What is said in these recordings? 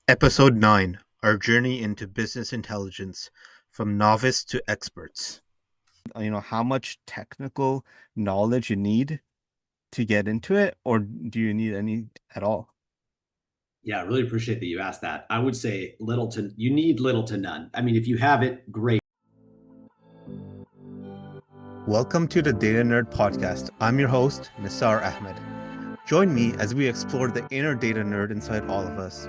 Episode 9: Our Journey into Business Intelligence, from Novice to Experts. How much technical knowledge you need to get into it, or do you need any at all? Yeah, I really appreciate that you asked that. I would say you need little to none. I mean, if you have it, great. Welcome to the Data Nerd Podcast. I'm your host, Nisar Ahmed. Join me as we explore the inner data nerd inside all of us.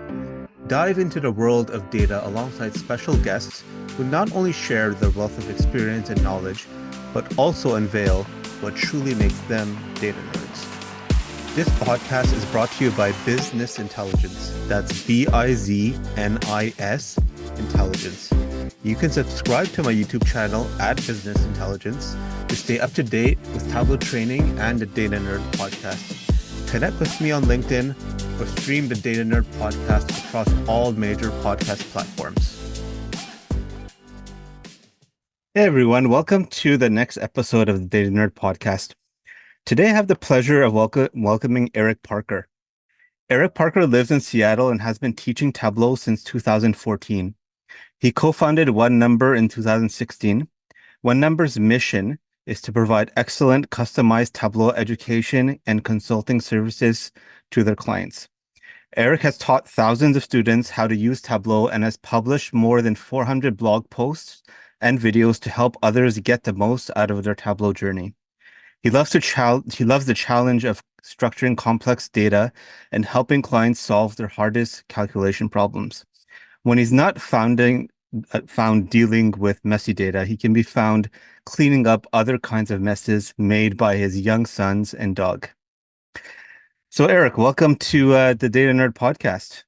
Dive into the world of data alongside special guests who not only share their wealth of experience and knowledge, but also unveil what truly makes them data nerds. This podcast is brought to you by Business Intelligence. That's BIZNIS Intelligence. You can subscribe to my YouTube channel at Business Intelligence to stay up to date with Tableau training and the Data Nerd Podcast. Connect with me on LinkedIn or stream the Data Nerd Podcast across all major podcast platforms. Hey everyone, welcome to the next episode of the Data Nerd Podcast. Today I have the pleasure of welcoming Eric Parker. Eric Parker lives in Seattle and has been teaching Tableau since 2014. He co-founded OneNumber in 2016. OneNumber's mission is to provide excellent customized Tableau education and consulting services to their clients. Eric has taught thousands of students how to use Tableau and has published more than 400 blog posts and videos to help others get the most out of their Tableau journey. He loves the challenge of structuring complex data and helping clients solve their hardest calculation problems. When he's not found dealing with messy data, he can be found cleaning up other kinds of messes made by his young sons and dog. So, Eric, welcome to the Data Nerd Podcast.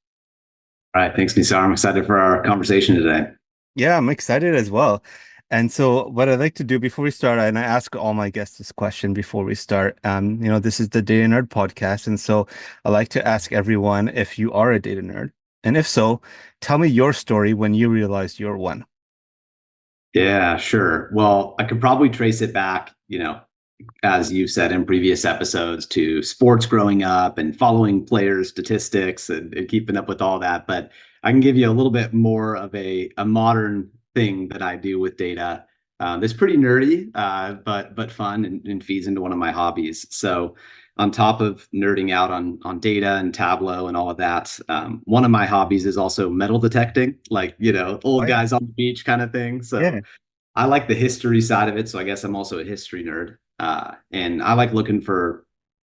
All right, thanks, Nisar. I'm excited for our conversation today. Yeah, I'm excited as well. And so, what I'd like to do before we start, and I ask all my guests this question before we start. This is the Data Nerd Podcast, and so I like to ask everyone if you are a data nerd, and if so, tell me your story when you realized you're one. Yeah, sure. Well, I could probably trace it back, as you said in previous episodes, to sports growing up and following players' statistics and keeping up with all that. But I can give you a little bit more of a modern thing that I do with data. That's pretty nerdy, but fun and feeds into one of my hobbies. So on top of nerding out on data and Tableau and all of that, one of my hobbies is also metal detecting, like, Oh old yeah, guys on the beach kind of thing. yeah. So I like the history side of it. So I guess I'm also a history nerd. And I like looking for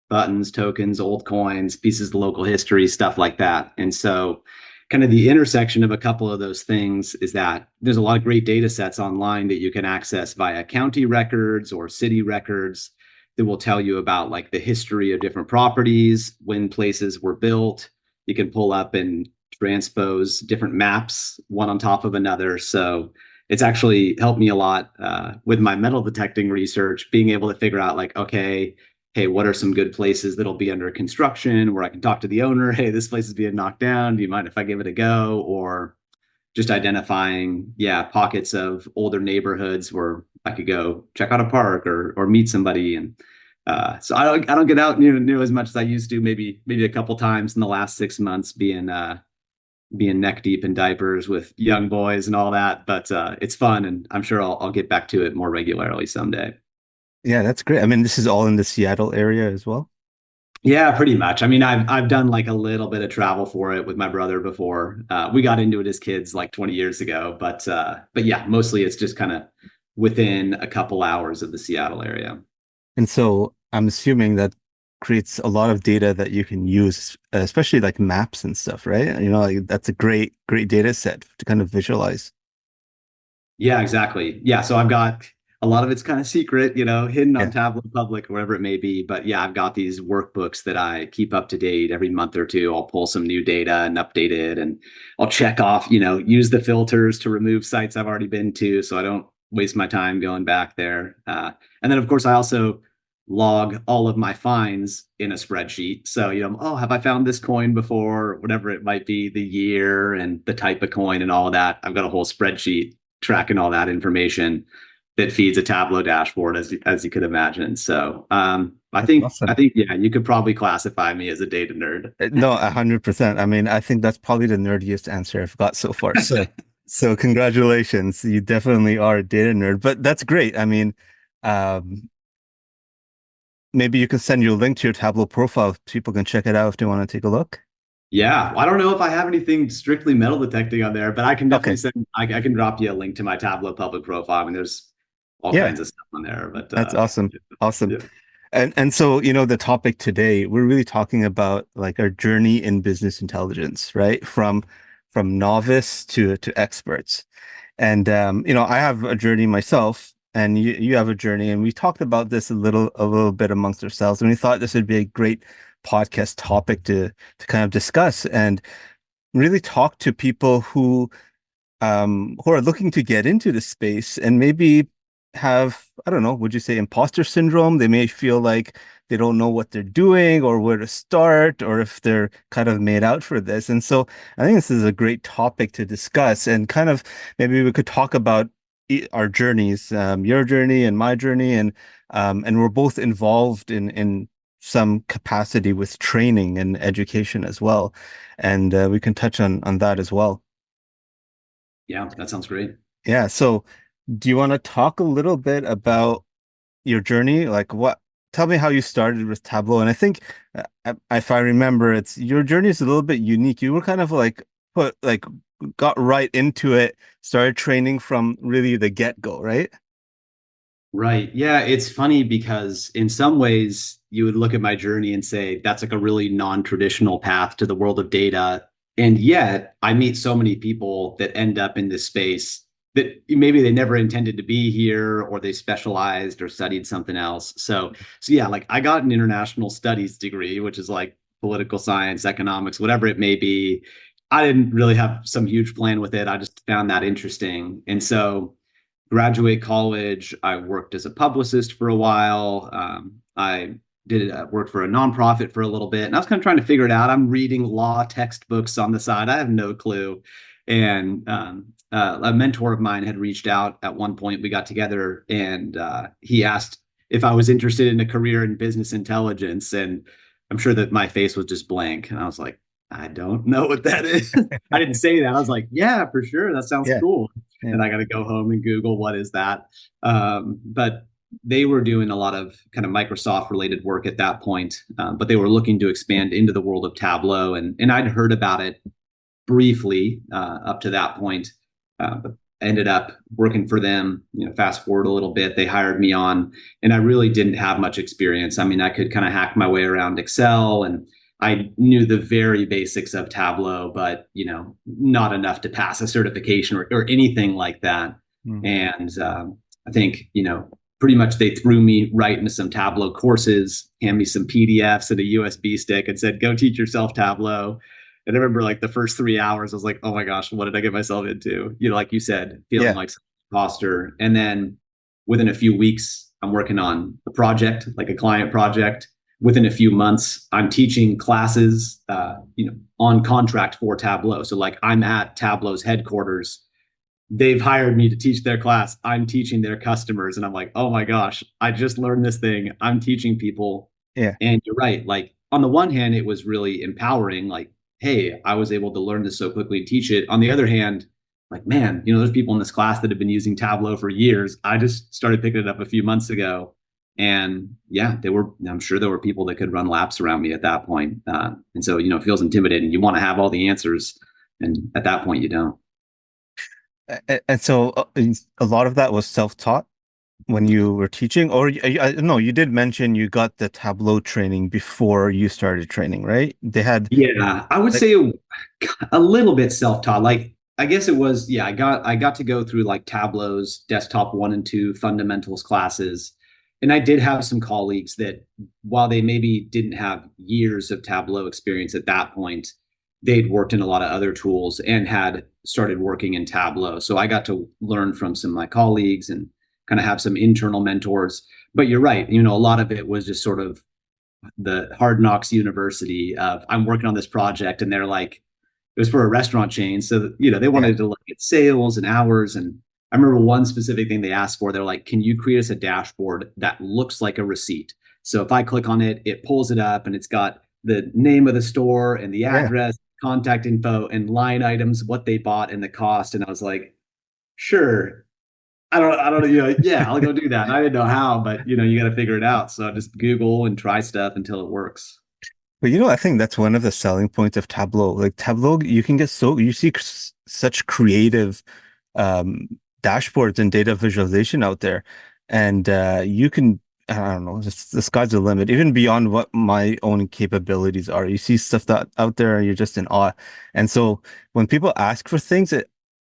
buttons, tokens, old coins, pieces of local history, stuff like that. And so kind of the intersection of a couple of those things is that there's a lot of great data sets online that you can access via county records or city records that will tell you about like the history of different properties, when places were built. You can pull up and transpose different maps one on top of another. So it's actually helped me a lot with my metal detecting research, being able to figure out like, okay, hey, what are some good places that'll be under construction where I can talk to the owner? Hey, this place is being knocked down. Do you mind if I give it a go? Or just identifying, yeah, pockets of older neighborhoods where I could go check out a park or meet somebody. And so I don't get out near as much as I used to. Maybe a couple times in the last 6 months, being neck deep in diapers with young boys and all that. But it's fun, and I'm sure I'll get back to it more regularly someday. Yeah, that's great. I mean, this is all in the Seattle area as well. Yeah, pretty much. I mean, I've done like a little bit of travel for it with my brother before. We got into it as kids like 20 years ago, but yeah, mostly it's just kind of within a couple hours of the Seattle area. And so I'm assuming that creates a lot of data that you can use, especially like maps and stuff, right? Like that's a great data set to kind of visualize. Yeah, exactly. Yeah, so I've got a lot of it's kind of secret, hidden on Yeah. Tableau Public or wherever it may be. But yeah, I've got these workbooks that I keep up to date every month or two. I'll pull some new data and update it, and I'll check off, use the filters to remove sites I've already been to, so I don't waste my time going back there. And then, of course, I also log all of my finds in a spreadsheet. So, oh, have I found this coin before? Whatever it might be, the year and the type of coin and all of that. I've got a whole spreadsheet tracking all that information. that feeds a Tableau dashboard, as you could imagine. So I That's think I awesome. think yeah, you could probably classify me as a data nerd. No, 100%. I mean, I think that's probably the nerdiest answer I've got so far. So congratulations. You definitely are a data nerd, but that's great. I mean, um, maybe you can send your link to your Tableau profile. People can check it out if they want to take a look. Yeah, I don't know if I have anything strictly metal detecting on there, but I can definitely Okay. send. I can drop you a link to my Tableau public profile. I mean, there's all Yeah, kinds of stuff on there, but that's awesome. Awesome. yeah. And so, the topic today, we're really talking about like our journey in business intelligence, right? From novice to experts. And I have a journey myself, and you have a journey, and we talked about this a little bit amongst ourselves, and we thought this would be a great podcast topic to kind of discuss and really talk to people who are looking to get into the space and maybe have, I don't know, would you say imposter syndrome? They may feel like they don't know what they're doing or where to start, or if they're kind of made out for this. And so I think this is a great topic to discuss and kind of maybe we could talk about our journeys, your journey and my journey, and we're both involved in some capacity with training and education as well. And we can touch on that as well. Yeah, that sounds great. Yeah. So, do you want to talk a little bit about your journey? Like, tell me how you started with Tableau. And I think, if I remember, it's your journey is a little bit unique. You were kind of like got right into it, started training from really the get-go, right? Right. Yeah, it's funny because in some ways you would look at my journey and say that's like a really non-traditional path to the world of data. And yet I meet so many people that end up in this space that maybe they never intended to be here or they specialized or studied something else. So yeah, like I got an international studies degree, which is like political science, economics, whatever it may be. I didn't really have some huge plan with it. I just found that interesting. And so graduate college, I worked as a publicist for a while. I did work for a nonprofit for a little bit, and I was kind of trying to figure it out. I'm reading law textbooks on the side. I have no clue. And a mentor of mine had reached out at one point. We got together, and he asked if I was interested in a career in business intelligence, and I'm sure that my face was just blank, and I was like, I don't know what that is. I didn't say that. I was like, yeah, for sure. That sounds Yeah. cool. Yeah. And I got to go home and Google what is that. But they were doing a lot of kind of Microsoft related work at that point, but they were looking to expand into the world of Tableau, and I'd heard about it briefly up to that point, but ended up working for them. Fast forward a little bit, they hired me on, and I really didn't have much experience. I mean, I could kind of hack my way around Excel, and I knew the very basics of Tableau, but not enough to pass a certification or anything like that. Mm. And I think pretty much they threw me right into some Tableau courses, hand me some PDFs and a USB stick, and said, "Go teach yourself Tableau." And I remember like the first 3 hours, I was like, "Oh my gosh, what did I get myself into?" Like you said, feeling Yeah. like some imposter. And then within a few weeks, I'm working on a project, like a client project. Within a few months, I'm teaching classes, on contract for Tableau. So like I'm at Tableau's headquarters. They've hired me to teach their class. I'm teaching their customers, and I'm like, oh my gosh, I just learned this thing. I'm teaching people, Yeah. and you're right. Like on the one hand, it was really empowering. Like, hey, I was able to learn this so quickly and teach it. On the other hand, like, man, there's people in this class that have been using Tableau for years. I just started picking it up a few months ago. And yeah, I'm sure there were people that could run laps around me at that point. And so, it feels intimidating. You want to have all the answers. And at that point, you don't. And so a lot of that was self-taught when you were teaching, or no, you did mention you got the Tableau training before you started training, right? They had Yeah, I would like, say a little bit self-taught. Like I guess it was, yeah, I got to go through like Tableau's desktop 1 and 2 fundamentals classes. And I did have some colleagues that while they maybe didn't have years of Tableau experience at that point, they'd worked in a lot of other tools and had started working in Tableau. So I got to learn from some of my colleagues and kind of have some internal mentors. But you're right, a lot of it was just sort of the Hard Knocks University of I'm working on this project, and they're like, it was for a restaurant chain, so they yeah, wanted to look at sales and hours, and I remember one specific thing they asked for. They're like, "Can you create us a dashboard that looks like a receipt?" So if I click on it, it pulls it up and it's got the name of the store and the Yeah. address, contact info, and line items, what they bought and the cost. And I was like, "Sure." I don't, yeah, I'll go do that. I didn't know how, but you got to figure it out. So I just Google and try stuff until it works. But I think that's one of the selling points of Tableau. Like Tableau, you see such creative um, dashboards and data visualization out there, and you can, I don't know, just the sky's the limit, even beyond what my own capabilities are. You see stuff that out there, and you're just in awe. And so when people ask for things,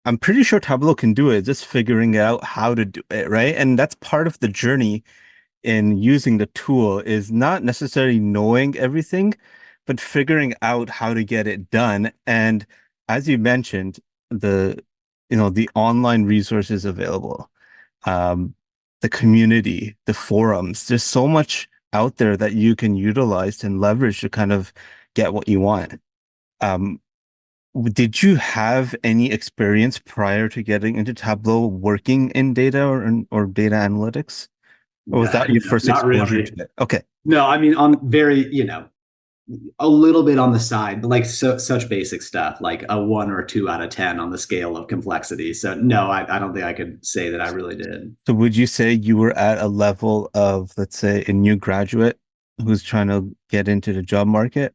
I'm pretty sure Tableau can do it, just figuring out how to do it, right? And that's part of the journey in using the tool is not necessarily knowing everything, but figuring out how to get it done. And as you mentioned, the online resources available, um, the community, the forums, there's so much out there that you can utilize and leverage to kind of get what you want. Um, did you have any experience prior to getting into Tableau working in data or data analytics? Or was that your No, first not exposure really. to it? Okay. No, I mean, on very, a little bit on the side, but like such basic stuff, like a 1 or 2 out of 10 on the scale of complexity. So no, I don't think I could say that I really did. So would you say you were at a level of, let's say, a new graduate who's trying to get into the job market,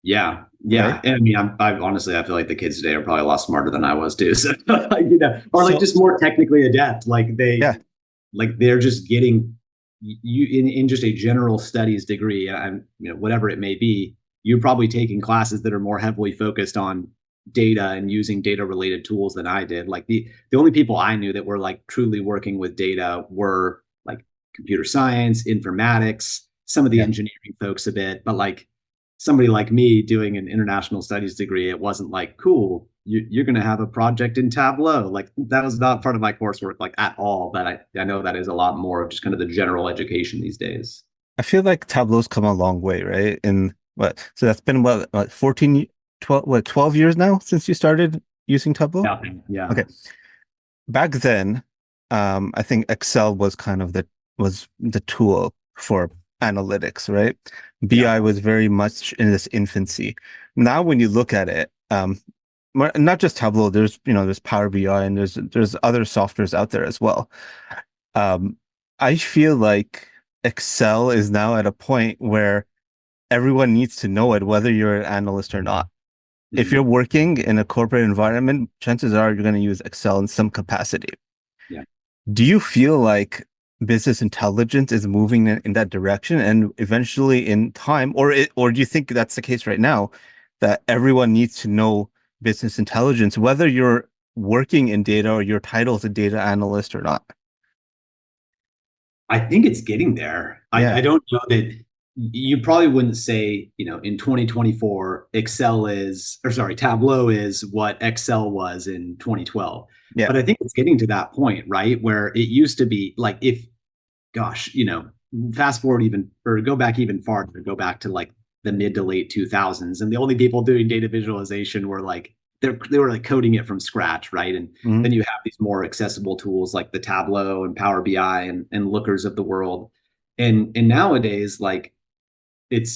Yeah, right? yeah. And I mean, I honestly, I feel like the kids today are probably a lot smarter than I was too. So, or like So just more technically adept. yeah, Like they're just getting you in just a general studies degree, and whatever it may be, you're probably taking classes that are more heavily focused on data and using data related tools than I did. Like the only people I knew that were like truly working with data were like computer science, informatics, some of the yeah. engineering folks a bit, but like somebody like me doing an international studies degree, it wasn't like, cool, you're going to have a project in Tableau. Like that was not part of my coursework like at all. But I know that is a lot more of just kind of the general education these days. I feel like Tableau's come a long way, right? In so that's been what 14, 12, 12 years now since you started using Tableau? Yeah. Yeah. Okay. Back then, I think Excel was kind of the tool for analytics, right? Yeah. BI was very much in its infancy. Now, when you look at it, not just Tableau, there's Power BI and there's other softwares out there as well. Um, I feel like Excel is now at a point where everyone needs to know it, whether you're an analyst or not. If you're Mhm. working in a corporate environment, chances are you're going to use Excel in some capacity. Yeah. Do you feel like business intelligence is moving in that direction and eventually in time, or do you think that's the case right now, that everyone needs to know business intelligence, whether you're working in data or your title is a data analyst or not? I think it's getting there. I Yeah, don't know that you probably wouldn't say, in 2024, Tableau is what Excel was in 2012. yeah. But I think it's getting to that point, right? Where it used to be like, if gosh, fast forward even or go back even farther, go back to like the mid to late 2000s, and the only people doing data visualization were like they were like coding it from scratch, right? And Mhm. then you have these more accessible tools like the Tableau and Power BI and Lookers of the world, and nowadays like it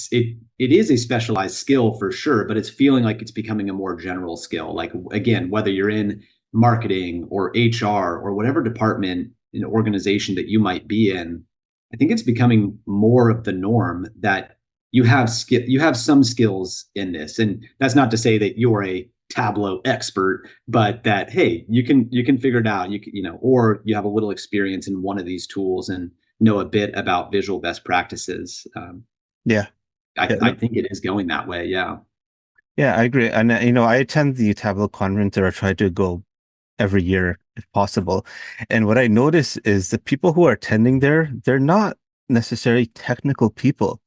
is a specialized skill for sure, but it's feeling like it's becoming a more general skill. Like again, whether you're in marketing or HR or whatever department in organization that you might be in, I think it's becoming more of the norm that you have some skills in this. And that's not to say that you're a Tableau expert, but that hey, you can figure it out. Or you have a little experience in one of these tools and know a bit about visual best practices. Yeah. Yeah. I think it is going that way. Yeah. Yeah, I agree. And I attend the Tableau conference or I try to go every year if possible. And what I notice is the people who are attending there, they're not necessarily technical people.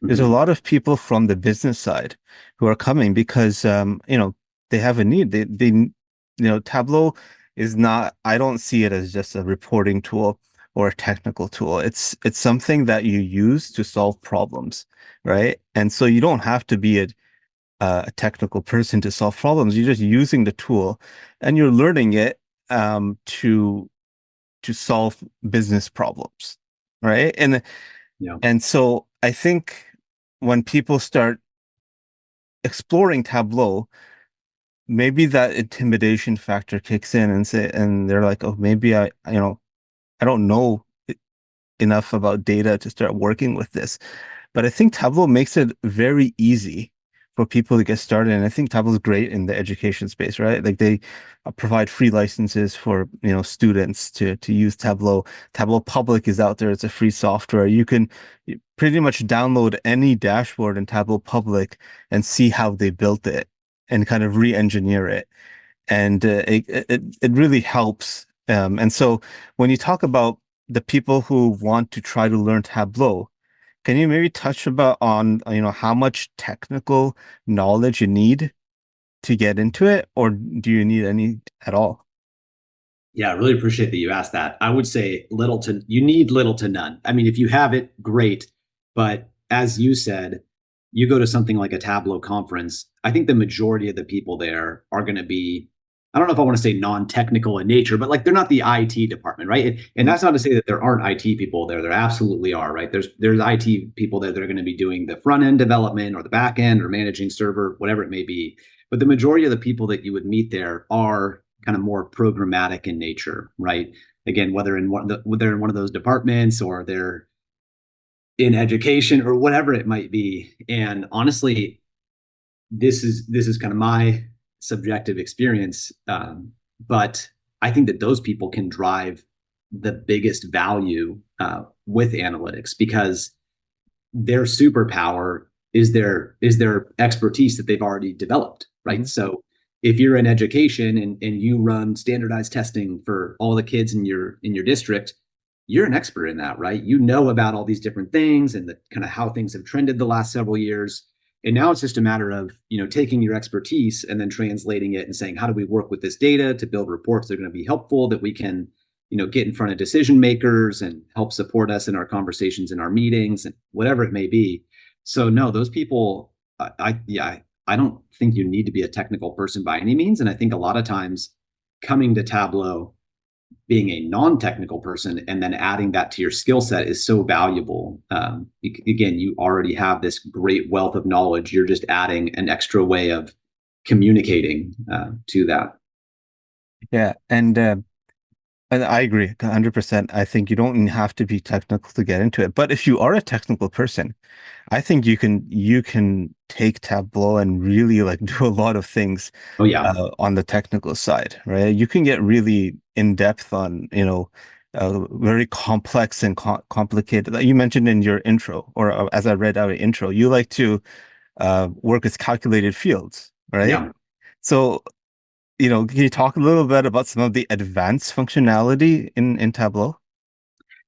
There's a Mhm. lot of people from the business side who are coming because they have a need. Tableau is not, I don't see it as just a reporting tool or a technical tool. It's something that you use to solve problems, right? And so you don't have to be a technical person to solve problems. You're just using the tool and you're learning it. to solve business problems, right? Yeah. And so I think when people start exploring Tableau, maybe that intimidation factor kicks in and they're like, oh, maybe I don't know enough about data to start working with this. But I think Tableau makes it very easy for people to get started. And I think Tableau is great in the education space, right? Like they provide free licenses for, students to use Tableau. Tableau Public is out there. It's a free software. You can pretty much download any dashboard in Tableau Public and see how they built it and kind of re-engineer it. And it really helps. And so when you talk about the people who want to try to learn Tableau, can you maybe touch about on, how much technical knowledge you need to get into it, or do you need any at all? Yeah, I really appreciate that you asked that. I would say you need little to none. I mean, if you have it, great. But as you said, you go to something like a Tableau conference, I think the majority of the people there are going to be, I don't know if I want to say non-technical in nature, but like they're not the IT department, right? And Mhm. that's not to say that there aren't IT people there. There absolutely are, right? There's IT people there that are going to be doing the front end development or the back end or managing server, whatever it may be. But the majority of the people that you would meet there are kind of more programmatic in nature, right? Again, whether in one of those departments or they're in education or whatever it might be. And honestly, this is kind of my subjective experience, but I think that those people can drive the biggest value with analytics because their superpower is their expertise that they've already developed, right? Mhm. So if you're in education and you run standardized testing for all the kids in your district, you're an expert in that, right? You know about all these different things and the kind of how things have trended the last several years. And now it's just a matter of, taking your expertise and then translating it and saying, how do we work with this data to build reports that are going to be helpful that we can, get in front of decision makers and help support us in our conversations in our meetings and whatever it may be. So no, those people, yeah, I don't think you need to be a technical person by any means. And I think a lot of times coming to Tableau, being a non-technical person and then adding that to your skill set is so valuable. Again, you already have this great wealth of knowledge. You're just adding an extra way of communicating to that. Yeah, and I agree 100%. I think you don't have to be technical to get into it. But if you are a technical person, I think you can take Tableau and really like do a lot of things Oh yeah, on the technical side, right? You can get really in depth on, very complex and complicated. Like you mentioned in your intro, or as I read our intro, you like to work with calculated fields, right? yeah. So, can you talk a little bit about some of the advanced functionality in Tableau?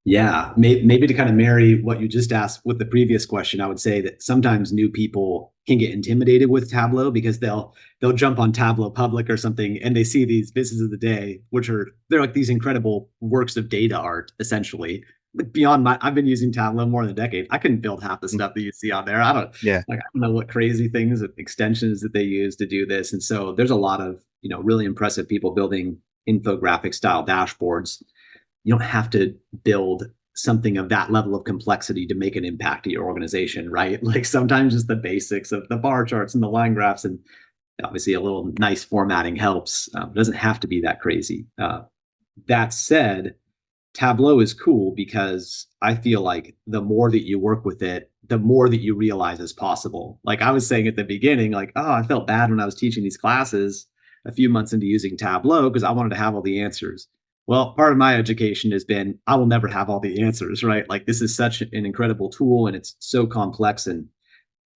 Yeah, maybe to kind of marry what you just asked with the previous question, I would say that sometimes new people can get intimidated with Tableau because they'll jump on Tableau Public or something and they see these businesses of the day, which they're like these incredible works of data art, essentially. Like beyond I've been using Tableau more than a decade. I couldn't build half the Mm. stuff that you see on there. I don't know what crazy things, extensions that they use to do this. And so there's a lot of, really impressive people building infographic style dashboards. You don't have to build something of that level of complexity to make an impact to your organization, right? Like sometimes just the basics of the bar charts and the line graphs and obviously a little nice formatting helps. It doesn't have to be that crazy. That said, Tableau is cool because I feel like the more that you work with it, the more that you realize is possible. Like I was saying at the beginning, like, oh, I felt bad when I was teaching these classes a few months into using Tableau because I wanted to have all the answers. Well, part of my education has been I will never have all the answers, right? Like this is such an incredible tool and it's so complex and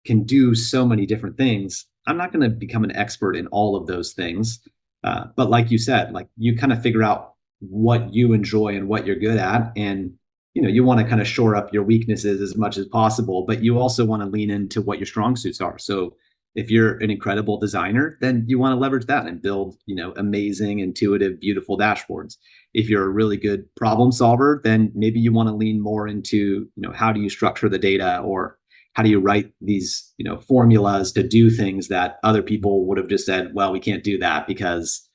can do so many different things. I'm not going to become an expert in all of those things. But like you said, like you kind of figure out what you enjoy and what you're good at. And, you want to kind of shore up your weaknesses as much as possible, but you also want to lean into what your strong suits are. So if you're an incredible designer, then you want to leverage that and build, amazing, intuitive, beautiful dashboards. If you're a really good problem solver, then maybe you want to lean more into, how do you structure the data or how do you write these formulas to do things that other people would have just said, well, we can't do that because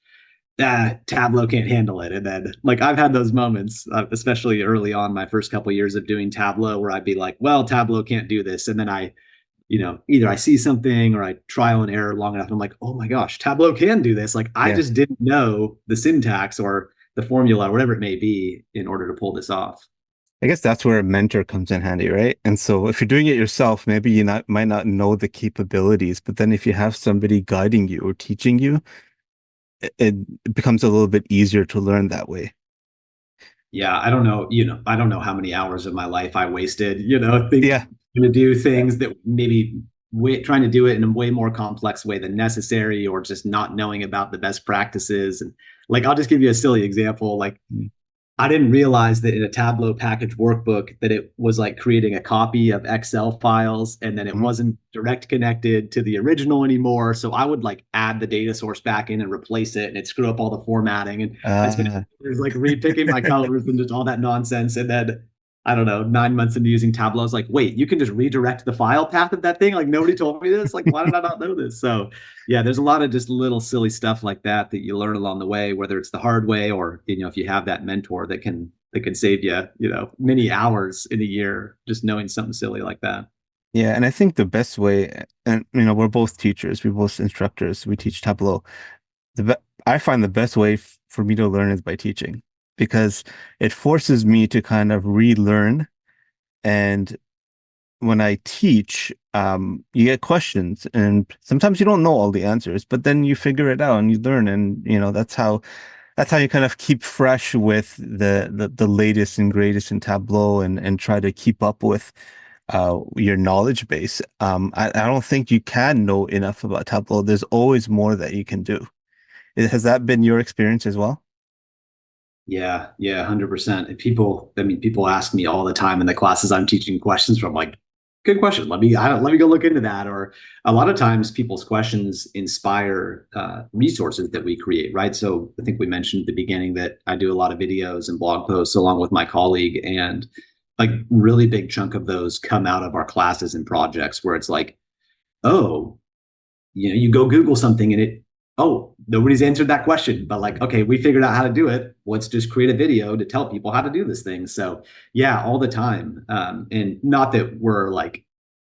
Tableau can't handle it. And then like I've had those moments, especially early on my first couple of years of doing Tableau, where I'd be like, well, Tableau can't do this. And then either I see something or I trial and error long enough. And I'm like, oh my gosh, Tableau can do this. Like I Yeah. just didn't know the syntax or the formula, or whatever it may be, in order to pull this off. I guess that's where a mentor comes in handy, right? And so if you're doing it yourself, maybe might not know the capabilities, but then if you have somebody guiding you or teaching you, it becomes a little bit easier to learn that way. Yeah, I don't know how many hours of my life I wasted, Yeah. to do things that maybe trying to do it in a way more complex way than necessary, or just not knowing about the best practices. And like, I'll just give you a silly example. Like, Mm. I didn't realize that in a Tableau package workbook that it was like creating a copy of Excel files, and then it Mhm. wasn't direct connected to the original anymore. So I would like add the data source back in and replace it, and it screw up all the formatting. And I spent Uh, years like repicking my colors and just all that nonsense. And then I don't know, 9 months into using Tableau, I was like, wait, you can just redirect the file path of that thing? Like nobody told me this. Like, why did I not know this? So yeah, there's a lot of just little silly stuff like that that you learn along the way, whether it's the hard way, or if you have that mentor that can save you, many hours in a year just knowing something silly like that. yeah, and I think the best way, and we're both teachers, we're both instructors, we teach Tableau. I find the best way for me to learn is by teaching because it forces me to kind of relearn. And when I teach, you get questions, and sometimes you don't know all the answers, but then you figure it out and you learn, and that's how you kind of keep fresh with the latest and greatest in Tableau and try to keep up with your knowledge base. I don't think you can know enough about Tableau. There's always more that you can do. Has that been your experience as well? Yeah, yeah, 100%. And people ask me all the time in the classes I'm teaching questions from, like, good question. Let me go look into that. Or a lot of times people's questions inspire resources that we create, right? So I think we mentioned at the beginning that I do a lot of videos and blog posts along with my colleague, and like really big chunk of those come out of our classes and projects where it's like, oh, you go Google something and oh, nobody's answered that question, but like, okay, we figured out how to do it. Let's just create a video to tell people how to do this thing. So yeah, all the time. And not that we're like,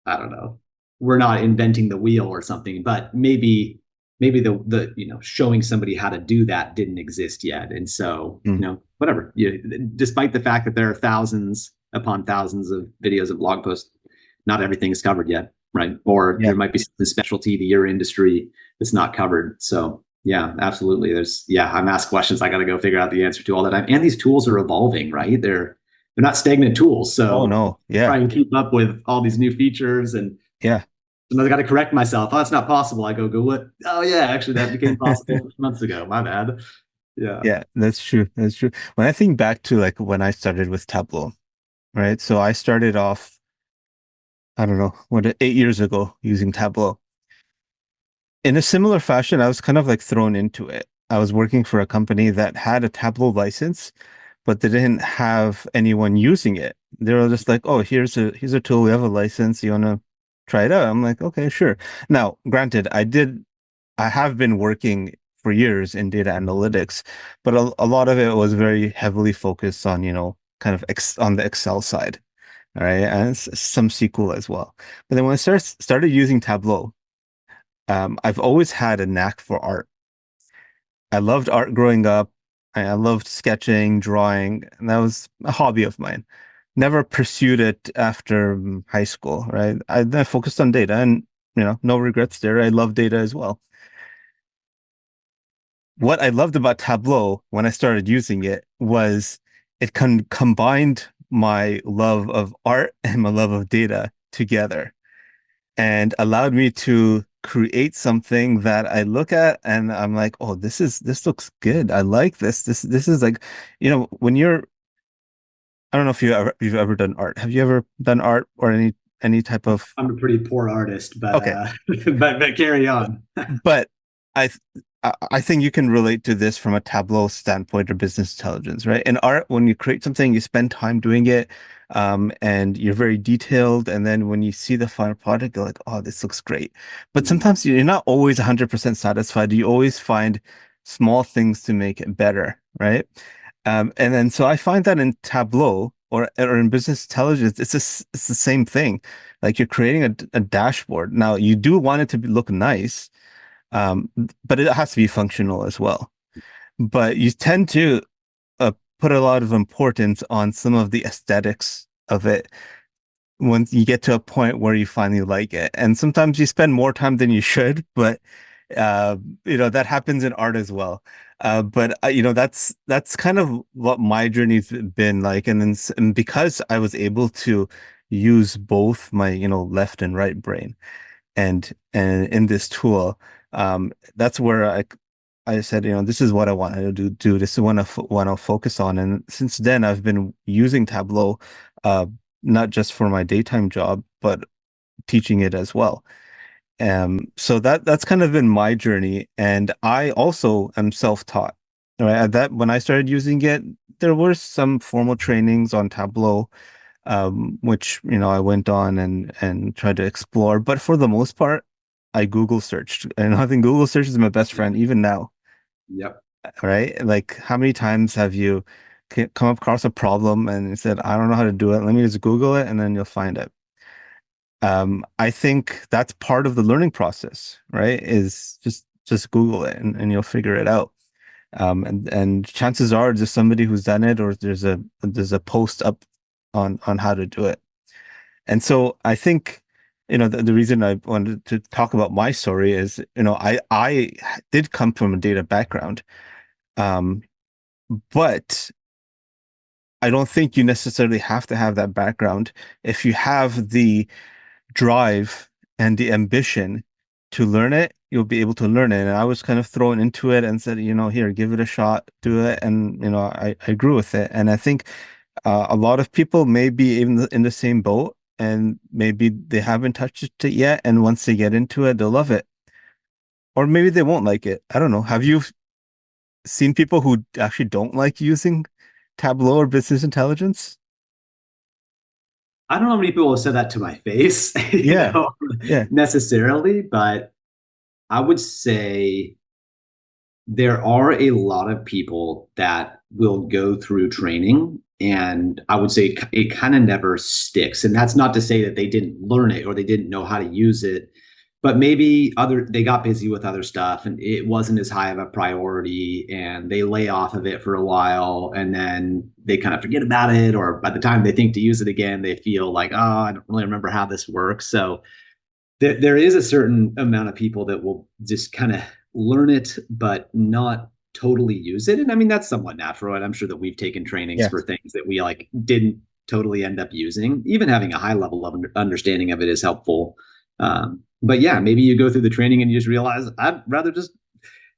I don't know, we're not inventing the wheel or something, but maybe the showing somebody how to do that didn't exist yet. And so, Mm. whatever. Despite the fact that there are thousands upon thousands of videos and blog posts, not everything is covered yet, right? Or Yeah. there might be some specialty to your industry that's not covered. So yeah, absolutely. I'm asked questions I got to go figure out the answer to all the time. And these tools are evolving, right? They're not stagnant tools. Oh So no. Yeah. try and keep up with all these new features. And Yeah. sometimes I got to correct myself. Oh, that's not possible. I go Google it. Oh yeah, actually that became possible months ago. My bad. Yeah. Yeah, that's true. That's true. When I think back to like when I started with Tableau, right? So I started off, I don't know, 8 years ago using Tableau. In a similar fashion, I was kind of like thrown into it. I was working for a company that had a Tableau license, but they didn't have anyone using it. They were just like, "Oh, here's a tool. We have a license. You want to try it out?" I'm like, "Okay, sure." Now, granted, I have been working for years in data analytics, but a lot of it was very heavily focused on, kind of on the Excel side, all right, and some SQL as well. But then when I started using Tableau, I've always had a knack for art. I loved art growing up. I loved sketching, drawing, and that was a hobby of mine. Never pursued it after high school, right? I then focused on data and, no regrets there. I love data as well. What I loved about Tableau when I started using it was it combined my love of art and my love of data together and allowed me to create something that I look at and I'm like, oh, this looks good. I like this. This is like, when I don't know if you've ever done art. Have you ever done art or any type of I'm a pretty poor artist, but okay. but carry on. But I I think you can relate to this from a Tableau standpoint or business intelligence, right? In art, when you create something, you spend time doing it, and you're very detailed. And then when you see the final product, you're like, oh, this looks great. But sometimes you're not always 100% satisfied. You always find small things to make it better, right? And then so I find that in Tableau or in business intelligence, it's the same thing. Like you're creating a dashboard. Now you do want it to look nice, um, but it has to be functional as well. But you tend to put a lot of importance on some of the aesthetics of it once you get to a point where you finally like it. And sometimes you spend more time than you should, but uh, that happens in art as well. But that's kind of what my journey's been like. And then and because I was able to use both my left and right brain, and in this tool, that's where I said, this is what I want to do. This is what I want to focus on. And since then, I've been using Tableau, uh, not just for my daytime job, but teaching it as well. So that's kind of been my journey. And I also am self-taught. Right. That when I started using it, there were some formal trainings on Tableau, which I went on and tried to explore. But for the most part, I Google searched, and I think Google search is my best friend even now. Yep. Right? Like, how many times have you come across a problem and you said, "I don't know how to do it. Let me just Google it," and then you'll find it. I think that's part of the learning process, right? Is just Google it and you'll figure it out. And chances are there's somebody who's done it, or there's a post up on how to do it. And so I think, the reason I wanted to talk about my story is, I did come from a data background, um, but I don't think you necessarily have to have that background if you have the drive and the ambition to learn it, you'll be able to learn it. And I was kind of thrown into it and said, here, give it a shot, do it. And, I grew with it. And I think a lot of people may be in the same boat and maybe they haven't touched it yet. And once they get into it, they'll love it. Or maybe they won't like it. I don't know. Have you seen people who actually don't like using Tableau or business intelligence? I don't know how many people have said that to my face, Yeah. Yeah. necessarily, but I would say there are a lot of people that will go through training, and I would say it kind of never sticks. And that's not to say that they didn't learn it or they didn't know how to use it, but maybe they got busy with other stuff and it wasn't as high of a priority, and they lay off of it for a while and then they kind of forget about it, or by the time they think to use it again, they feel like, oh, I don't really remember how this works. So there is a certain amount of people that will just kind of learn it, but not totally use it. And I mean, that's somewhat natural. And I'm sure that we've taken trainings Yeah. for things that we like didn't totally end up using. Even having a high level of understanding of it is helpful. But yeah, maybe you go through the training and you just realize I'd rather just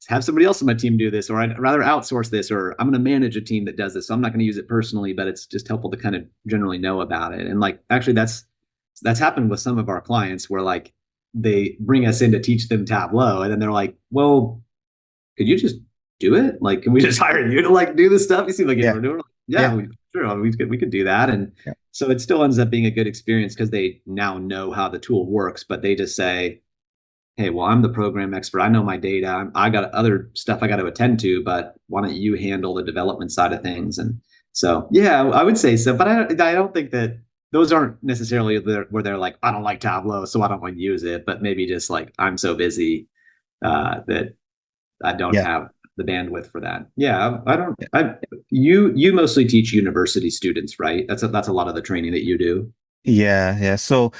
have somebody else on my team do this, or I'd rather outsource this, or I'm going to manage a team that does this. So I'm not going to use it personally, but it's just helpful to kind of generally know about it. And like, actually, that's happened with some of our clients where like they bring us in to teach them Tableau, and then they're like, "Well, could you just do it? Like, can we just hire you to like do this stuff? You seem like you know Yeah. what we're doing." Like, Yeah. yeah, sure, we could do that. And Yeah. so it still ends up being a good experience because they now know how the tool works, but they just say, "Hey, well, I'm the program expert. I know my data. I got other stuff I got to attend to, but why don't you handle the development side of things?" And so, yeah, I would say so. But I don't think that those aren't necessarily where they're like, I don't like Tableau, so I don't want to use it. But maybe just like I'm so busy that I don't Yeah. have the bandwidth for that. Yeah, I don't. You mostly teach university students, right? That's a lot of the training that you do. Yeah. Yeah. So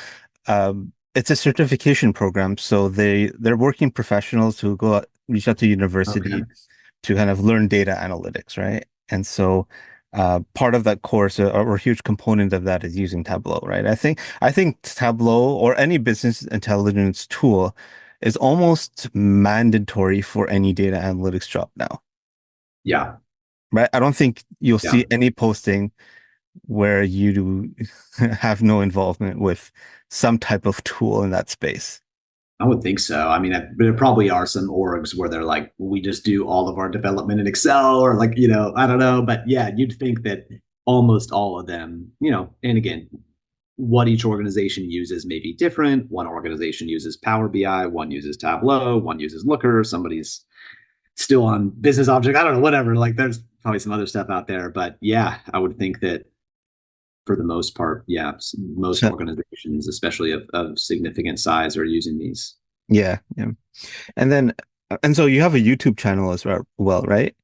it's a certification program, so they're working professionals who go out, reach out to Okay. university to kind of learn data analytics, right? And so part of that course, or a huge component of that, is using Tableau, right? I think Tableau or any business intelligence tool is almost mandatory for any data analytics job now, Yeah. right? I don't think you'll Yeah. see any posting where you do have no involvement with some type of tool in that space. I would think so. I mean, there probably are some orgs where they're like, we just do all of our development in Excel, or like, I don't know. But yeah, you'd think that almost all of them, and again, what each organization uses may be different. One organization uses Power BI, one uses Tableau, one uses Looker, somebody's still on business object. I don't know, whatever. Like there's probably some other stuff out there, but yeah, I would think that for the most part, yeah, most So organizations, especially of significant size, are using these. yeah, yeah. And then and so you have a YouTube channel as well, right?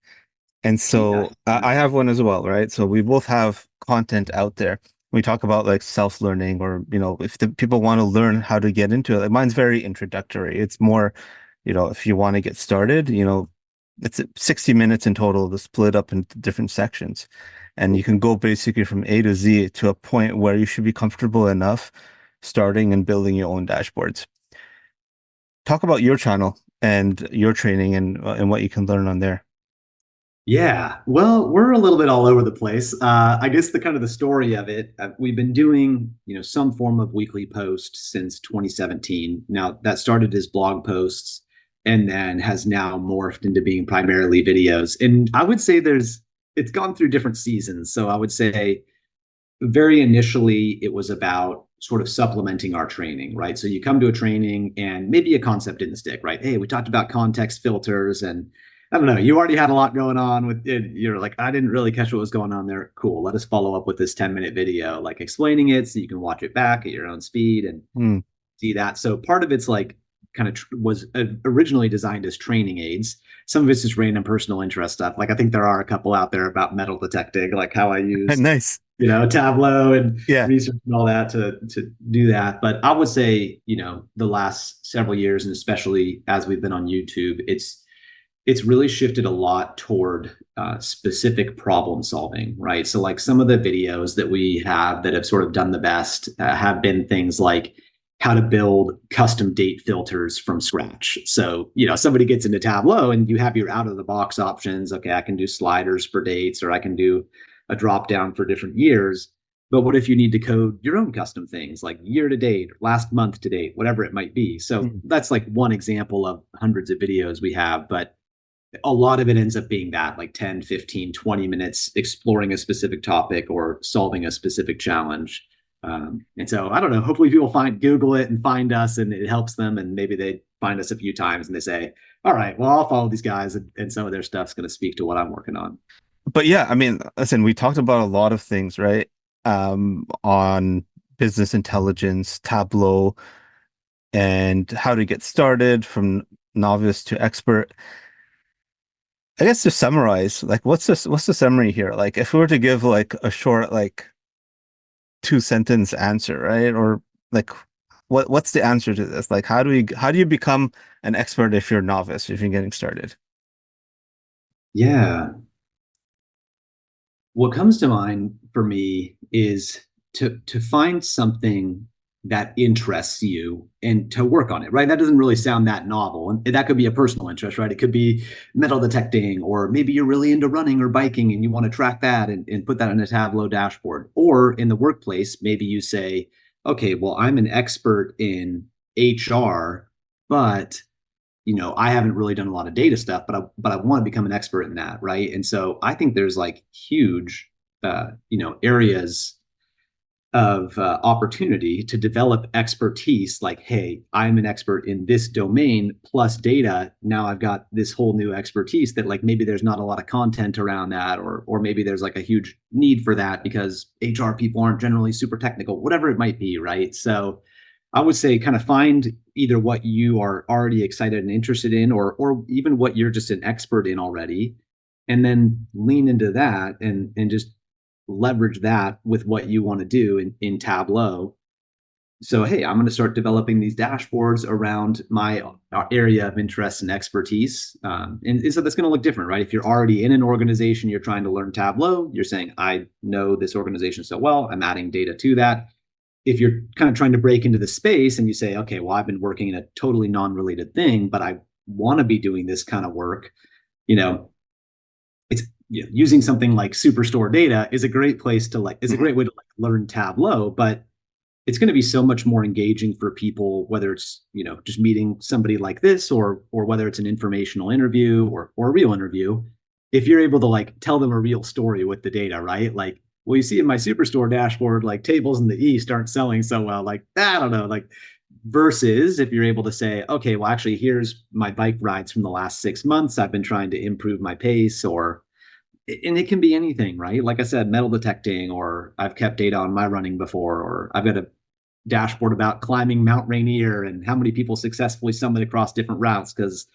And Yeah. so I have one as well, right? So we both have content out there. We talk about like self-learning or, if the people want to learn how to get into it. Like mine's very introductory. It's more, if you want to get started, it's 60 minutes in total to split up into different sections. And you can go basically from A to Z to a point where you should be comfortable enough starting and building your own dashboards. Talk about your channel and your training and what you can learn on there. Yeah, well, we're a little bit all over the place. I guess the kind of the story of it, we've been doing, some form of weekly post since 2017. Now that started as blog posts and then has now morphed into being primarily videos. And I would say it's gone through different seasons. So I would say very initially it was about sort of supplementing our training, right? So you come to a training and maybe a concept didn't stick, right? Hey, we talked about context filters and I don't know, you already had a lot going on with it. You're like, I didn't really catch what was going on there. Cool. Let us follow up with this 10-minute video, like explaining it so you can watch it back at your own speed and Hmm. see that. So part of it's like kind of was originally designed as training aids. Some of it's just random personal interest stuff. Like I think there are a couple out there about metal detecting, like how I used Nice. Tableau and Yeah. research and all that to do that. But I would say, the last several years, and especially as we've been on YouTube, it's really shifted a lot toward specific problem solving, right? So like some of the videos that we have that have sort of done the best have been things like how to build custom date filters from scratch. So, somebody gets into Tableau and you have your out of the box options. Okay, I can do sliders for dates or I can do a drop down for different years. But what if you need to code your own custom things like year to date, last month to date, whatever it might be? So Hmm. that's like one example of hundreds of videos we have. But a lot of it ends up being that like 10, 15, 20 minutes exploring a specific topic or solving a specific challenge. And so I don't know, hopefully people Google it and find us and it helps them. And maybe they find us a few times and they say, all right, well, I'll follow these guys and some of their stuff's going to speak to what I'm working on. But yeah, I mean, listen, we talked about a lot of things, right? On business intelligence, Tableau, and how to get started from novice to expert. I guess to summarize, like, what's the summary here? Like, if we were to give like a short, like, two-sentence answer, right? Or like, what's the answer to this? Like, how do you become an expert if you're a novice, if you're getting started? Yeah. What comes to mind for me is to find something that interests you and to work on it, right? That doesn't really sound that novel. And that could be a personal interest, right? It could be metal detecting, or maybe you're really into running or biking and you want to track that and put that on a Tableau dashboard. Or in the workplace, maybe you say, okay, well, I'm an expert in HR, but I haven't really done a lot of data stuff, but I want to become an expert in that, right? And so I think there's like huge, areas of opportunity to develop expertise. Like, hey, I'm an expert in this domain plus data. Now I've got this whole new expertise that like maybe there's not a lot of content around that, or maybe there's like a huge need for that because HR people aren't generally super technical, whatever it might be, right? So I would say kind of find either what you are already excited and interested in, or even what you're just an expert in already, and then lean into that and just leverage that with what you want to do in Tableau. So, hey, I'm going to start developing these dashboards around my area of interest and expertise. And so that's going to look different, right? If you're already in an organization, you're trying to learn Tableau, you're saying, I know this organization so well, I'm adding data to that. If you're kind of trying to break into the space and you say, okay, well, I've been working in a totally non-related thing, but I want to be doing this kind of work, you know, it's using something like Superstore data is a great place to like, is a Mhm. great way to like learn Tableau, but it's going to be so much more engaging for people, whether it's, just meeting somebody like this, or whether it's an informational interview or a real interview. If you're able to like tell them a real story with the data, right? Like, well, you see in my Superstore dashboard, like tables in the East aren't selling so well. Like, I don't know, like Versus if you're able to say, okay, well, actually, here's my bike rides from the last 6 months. I've been trying to improve my pace, or and it can be anything, right? Like I said, metal detecting, or I've kept data on my running before, or I've got a dashboard about climbing Mount Rainier and how many people successfully summited across different routes because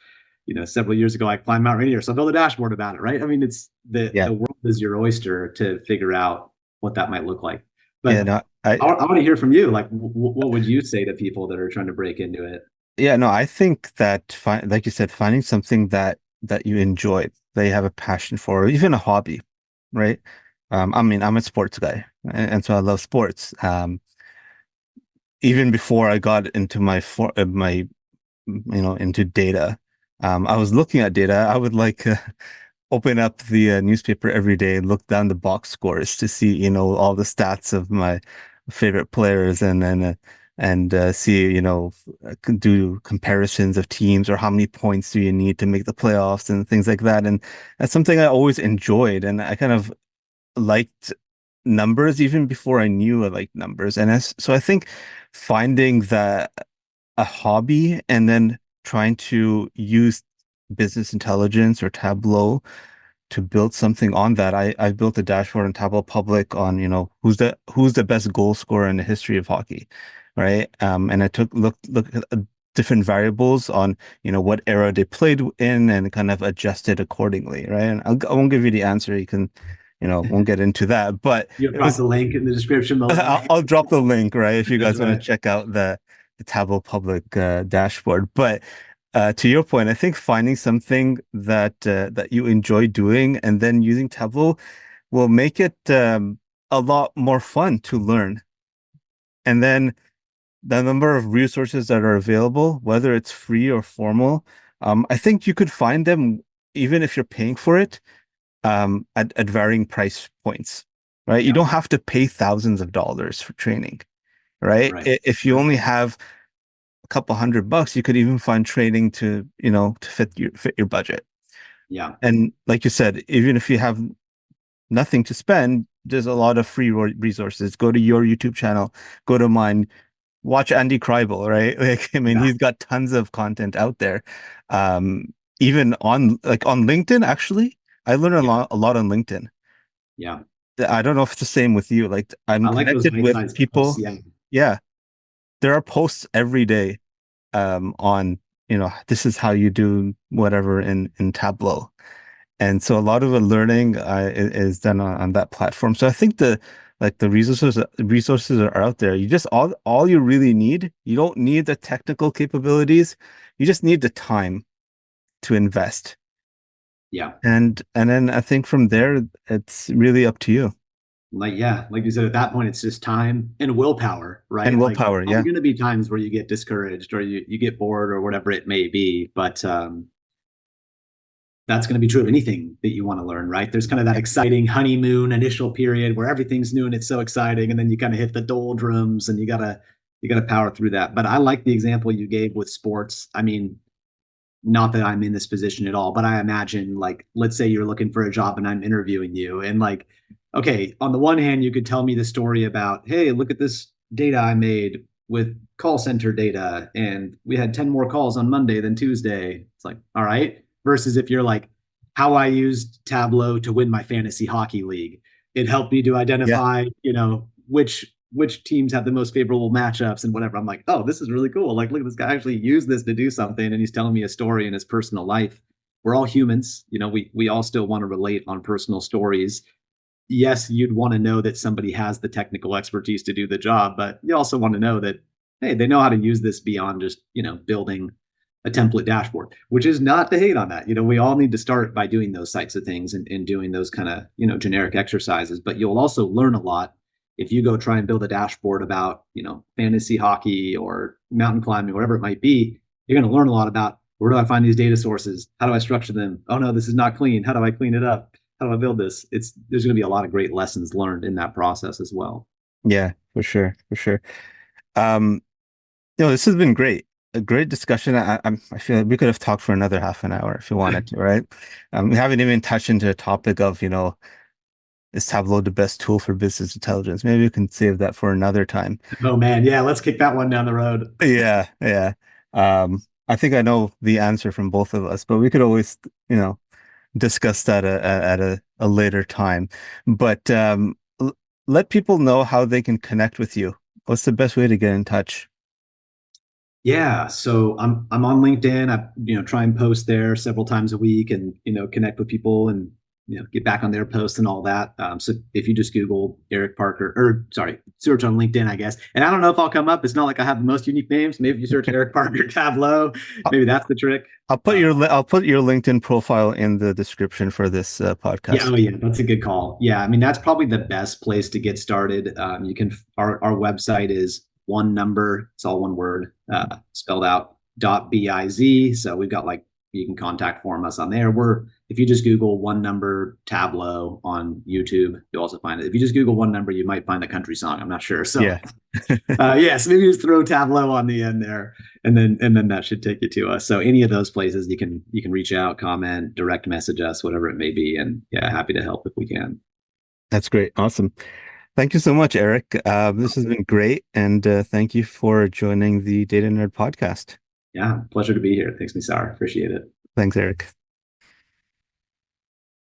several years ago I climbed Mount Rainier, so I built a dashboard about it, right? I mean, it's the Yeah. world is your oyster to figure out what that might look like. Yeah, But no, I want to hear from you. Like, what would you say to people that are trying to break into it? yeah, no, I think that like you said, finding something that you enjoy, that you have a passion for, or even a hobby, right? I mean, I'm a sports guy, and so I love sports. Even before I got into my into data, I was looking at data. I would like open up the newspaper every day and look down the box scores to see, all the stats of my favorite players and see, do comparisons of teams or how many points do you need to make the playoffs and things like that. And that's something I always enjoyed. And I kind of liked numbers even before I knew I liked numbers. So I think finding that a hobby and then trying to use business intelligence or Tableau to build something on that. I built a dashboard on Tableau Public on, who's the best goal scorer in the history of hockey, right? And I looked at different variables on, what era they played in and kind of adjusted accordingly, right? And I won't give you the answer. You can, won't get into that, but You'll it drop was the link in the description below. I'll drop the link, right, if you That's guys want to right. check out the Tableau Public dashboard. But to your point, I think finding something that you enjoy doing and then using Tableau will make it a lot more fun to learn. And then the number of resources that are available, whether it's free or formal, I think you could find them even if you're paying for it at varying price points, right? You Yeah. don't have to pay thousands of dollars for training, right? Right. If you only have a couple $100, you could even find training to fit your budget. Yeah. And like you said, even if you have nothing to spend, there's a lot of free resources. Go to your YouTube channel, go to mine, watch Andy Kribel, right? Like, I mean, Yeah. he's got tons of content out there. Even on LinkedIn, actually, I learn Yeah. a lot on LinkedIn. Yeah. I don't know if it's the same with you. Like, I'm I like those connected with bite-sized posts. people. Yeah. Yeah, there are posts every day on, this is how you do whatever in Tableau. And so a lot of the learning is done on that platform. So I think the resources are out there. You just all you really need, you don't need the technical capabilities. You just need the time to invest. Yeah. And then I think from there, it's really up to you Like you said, at that point, it's just time and willpower, and right? Like willpower. there's Yeah. going to be times where you get discouraged or you get bored or whatever it may be, but that's going to be true of anything that you want to learn, right? There's kind of that Yeah. exciting honeymoon initial period where everything's new and it's so exciting, and then you kind of hit the doldrums and you gotta power through that. But I like the example you gave with sports. I mean, not that I'm in this position at all, but I imagine, like, let's say you're looking for a job and I'm interviewing you, and like, okay, on the one hand, you could tell me the story about, hey, look at this data I made with call center data, and we had 10 more calls on Monday than Tuesday. It's like, all right. Versus if you're like, how I used Tableau to win my fantasy hockey league. It helped me to Yeah. identify, which teams have the most favorable matchups and whatever. I'm like, oh, this is really cool. Like, look, this guy actually used this to do something, and he's telling me a story in his personal life. We're all humans, we all still want to relate on personal stories. Yes, you'd want to know that somebody has the technical expertise to do the job, but you also want to know that, hey, they know how to use this beyond just, building a template dashboard, which is not to hate on that. We all need to start by doing those types of things and doing those kind of, generic exercises, but you'll also learn a lot if you go try and build a dashboard about, fantasy hockey or mountain climbing, whatever it might be. You're going to learn a lot about, where do I find these data sources? How do I structure them? Oh no, this is not clean. How do I clean it up? How do I build this? There's going to be a lot of great lessons learned in that process as well. Yeah, for sure. For sure. Um, this has been great. A great discussion. I feel like we could have talked for another half an hour if you wanted to, right? We haven't even touched into the topic of, Is Tableau the best tool for business intelligence? Maybe we can save that for another time. Oh man, yeah, let's kick that one down the road. Yeah, yeah. I think I know the answer from both of us, but we could always, you know, discuss that at a later time. But let people know how they can connect with you. What's the best way to get in touch? Yeah, so I'm on LinkedIn. I try and post there several times a week, and connect with people and get back on their posts and all that. So if you just Google Eric Parker, or sorry, search on LinkedIn, I guess. And I don't know if I'll come up. It's not like I have the most unique names. Maybe if you search Eric Parker Tableau, I'll, maybe that's the trick. I'll put I'll put your LinkedIn profile in the description for this Yeah, oh podcast. yeah, that's a good call. Yeah, I mean that's probably the best place to get started. You can our website is OneNumber. It's all one word, spelled out .biz. So we've got like you can contact form us on there. We're if you just Google OneNumber Tableau on YouTube, you'll also find it. If you just Google OneNumber, you might find a country song. I'm not sure. So Yeah, yes, maybe just throw Tableau on the end there, and then that should take you to us. So any of those places you can reach out, comment, direct message us, whatever it may be, and yeah, happy to help if we can. that's great. Awesome. Thank you so much, Eric. This has been great, and thank you for joining the Data Nerd podcast. Yeah, pleasure to be here. Thanks, Nisar. Appreciate it. Thanks, Eric.